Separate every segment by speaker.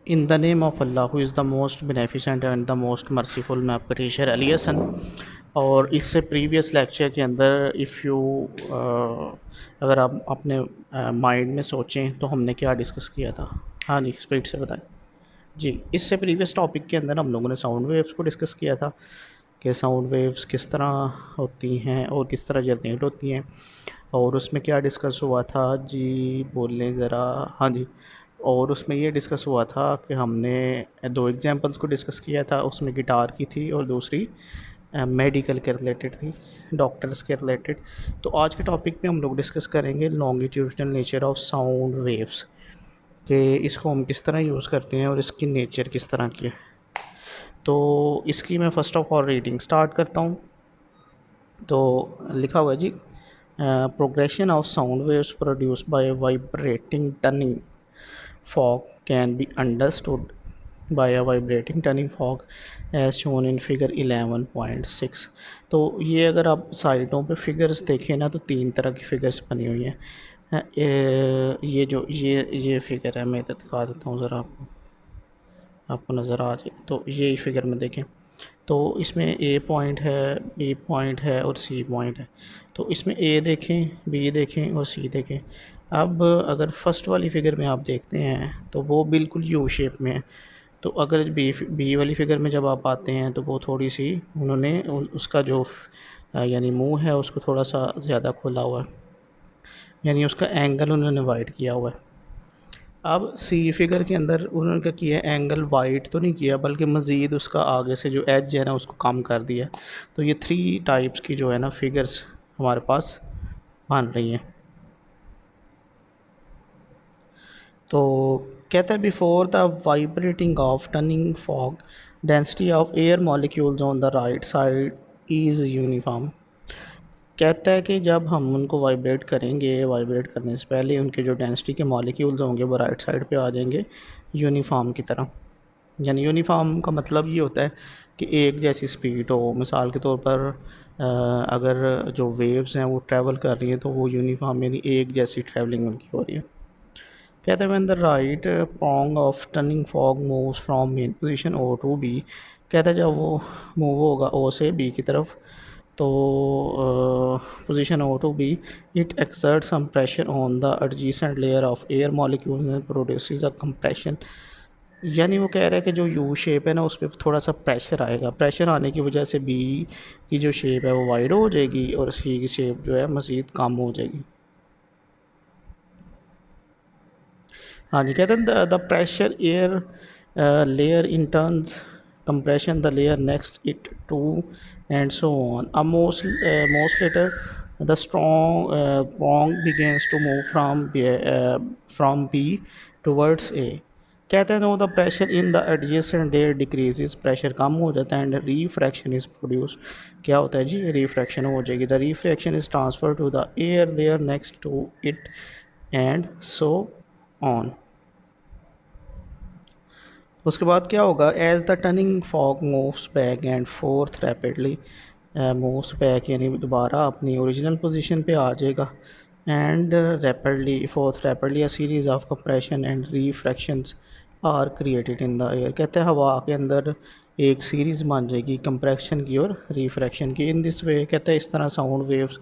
Speaker 1: In the name of Allah who is the most beneficent and the most merciful. मैं आपका teacher Ali Hasan. और इससे previous lecture के अंदर अगर आप अपने माइंड में सोचें तो हमने क्या डिस्कस किया था। हाँ जी, स्पीड से बताएं जी। इससे प्रीवियस टॉपिक के अंदर हम लोगों ने साउंड वेव्स को डिस्कस किया था कि साउंड वेव्स किस तरह होती हैं और किस तरह जनरेट होती हैं। और उसमें क्या डिस्कस हुआ था जी, बोल लें ज़रा। हाँ जी, और उसमें ये डिस्कस हुआ था कि हमने दो एग्जांपल्स को डिस्कस किया था। उसमें गिटार की थी और दूसरी मेडिकल के रिलेटेड थी, डॉक्टर्स के रिलेटेड। तो आज के टॉपिक पे हम लोग डिस्कस करेंगे longitudinal nature of sound waves, कि इसको हम किस तरह यूज़ करते हैं और इसकी नेचर किस तरह की है। तो इसकी मैं first of all reading start करता हूँ। तो लिखा हुआ है जी, progression of sound waves produced by vibrating tuning fog can be understood by a vibrating tuning fog as shown in figure 11.6। तो ये अगर आप साइडों पे फिगर्स देखें ना तो तीन तरह की फिगर्स बनी हुई हैं। ये जो ये फिगर है, मैं इधर दिखा देता हूँ ज़रा आपको नज़र आ जाए। तो ये फिगर में देखें तो इसमें ए पॉइंट है, बी पॉइंट है और सी पॉइंट है। तो इसमें ए देखें, बी देखें और सी देखें। अब अगर फर्स्ट वाली फिगर में आप देखते हैं तो वो बिल्कुल यू शेप में है। तो अगर बी वाली फिगर में जब आप आते हैं तो वो थोड़ी सी उन्होंने उसका जो यानी मुंह है उसको थोड़ा सा ज़्यादा खोला हुआ है, यानी उसका एंगल उन्होंने वाइड किया हुआ है। अब सी फिगर के अंदर उन्होंने क्या किया, एंगल वाइड तो नहीं किया बल्कि मज़ीद उसका आगे से जो एज है ना उसको कम कर दिया। तो ये थ्री टाइप्स की जो है ना फिगर्स हमारे पास बन रही हैं। तो कहता है before the vibrating of turning fog density of air molecules on the right side is uniform. कहता है कि जब हम उनको वाइब्रेट करेंगे, वाइब्रेट करने से पहले उनके जो डेंसिटी के मॉलिक्यूल्स होंगे वो राइट साइड पे आ जाएंगे यूनिफॉर्म की तरह। यानी यूनिफॉर्म का मतलब ये होता है कि एक जैसी स्पीड हो। मिसाल के तौर पर अगर जो वेव्स हैं वो ट्रैवल कर रही हैं तो वो यूनिफॉर्म यानी एक जैसी ट्रैवलिंग उनकी हो रही है। कहते हैं when the right prong of turning fork moves from mean position O to B. कहता है जब वो मूव होगा ओ से बी की तरफ तो position O to B it exert some pressure on the adjacent layer of air molecules and produces a compression. यानी वो कह रहा है कि जो यू शेप है ना उस पर थोड़ा सा प्रेशर आएगा। प्रेशर आने की वजह से बी की जो शेप है वो वाइड हो जाएगी और सी की शेप जो है मज़ीद कम हो जाएगी। हाँ जी, कहते हैं the pressure air layer in turns compression the layer next it to and so on. Most later the strong prong begins to move from B towards A। कहते हैं the pressure in the adjacent layer decreases, pressure कम हो जाता है and refraction is produce. क्या होता है जी, rarefaction हो जाएगी। The rarefaction is transfer to the air layer next to it and so on. उसके बाद क्या होगा, as the tuning fork moves back and forth rapidly moves back यानी दोबारा अपनी ओरिजिनल पोजीशन पे आ जाएगा। And rapidly a series of compression and rarefactions are created in the air. कहते हैं हवा के अंदर एक सीरीज़ बन जाएगी कंप्रेशन की और रिफ्रैक्शन की। इन दिस वे कहते हैं इस तरह sound waves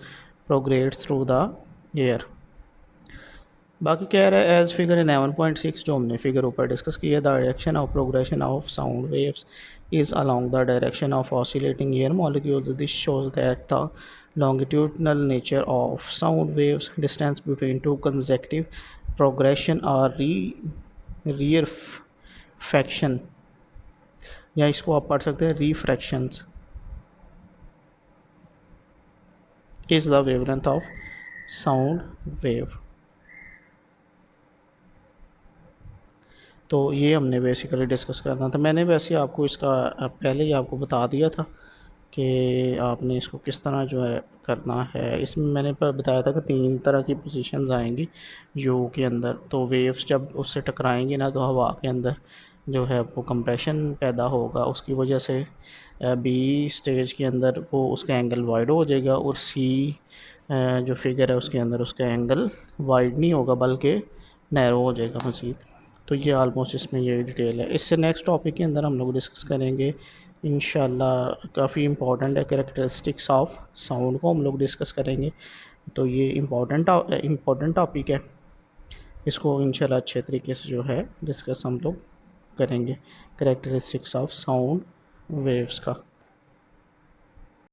Speaker 1: progresses through the air. बाकी कह रहा है एज फिगर 11.6 जो हमने फिगर ऊपर डिस्कस किया, the direction of progression of sound waves is along the direction of oscillating air molecules. This shows that the longitudinal nature of sound waves, distance between two consecutive progression or rearfaction, या इसको आप पढ़ सकते हैं refractions, is the wavelength of sound wave। तो ये हमने basically discuss करना था। मैंने वैसे आपको इसका पहले ही आपको बता दिया था कि आपने इसको किस तरह जो है करना है। इसमें मैंने बताया था कि तीन तरह की पोजीशंस आएंगी यू के अंदर। तो वेव्स जब उससे टकराएंगी ना तो हवा के अंदर जो है वो कंप्रेशन पैदा होगा, उसकी वजह से बी स्टेज के अंदर वो उसका एंगल वाइड हो जाएगा और सी जो फिगर है उसके अंदर उसका एंगल वाइड नहीं होगा बल्कि नैरो हो जाएगा मज़ीद। तो ये आलमोस्ट इसमें ये डिटेल है। इससे नेक्स्ट टॉपिक के अंदर हम लोग डिस्कस करेंगे इंशाल्लाह, काफ़ी इंपॉर्टेंट है, कैरेक्टरिस्टिक्स ऑफ साउंड को हम लोग डिस्कस करेंगे। तो ये इम्पोर्टेंट टॉपिक है, इसको इंशाल्लाह अच्छे तरीके से जो है डिस्कस हम लोग करेंगे, कैरेक्टरिस्टिक्स ऑफ साउंड वेव्स का।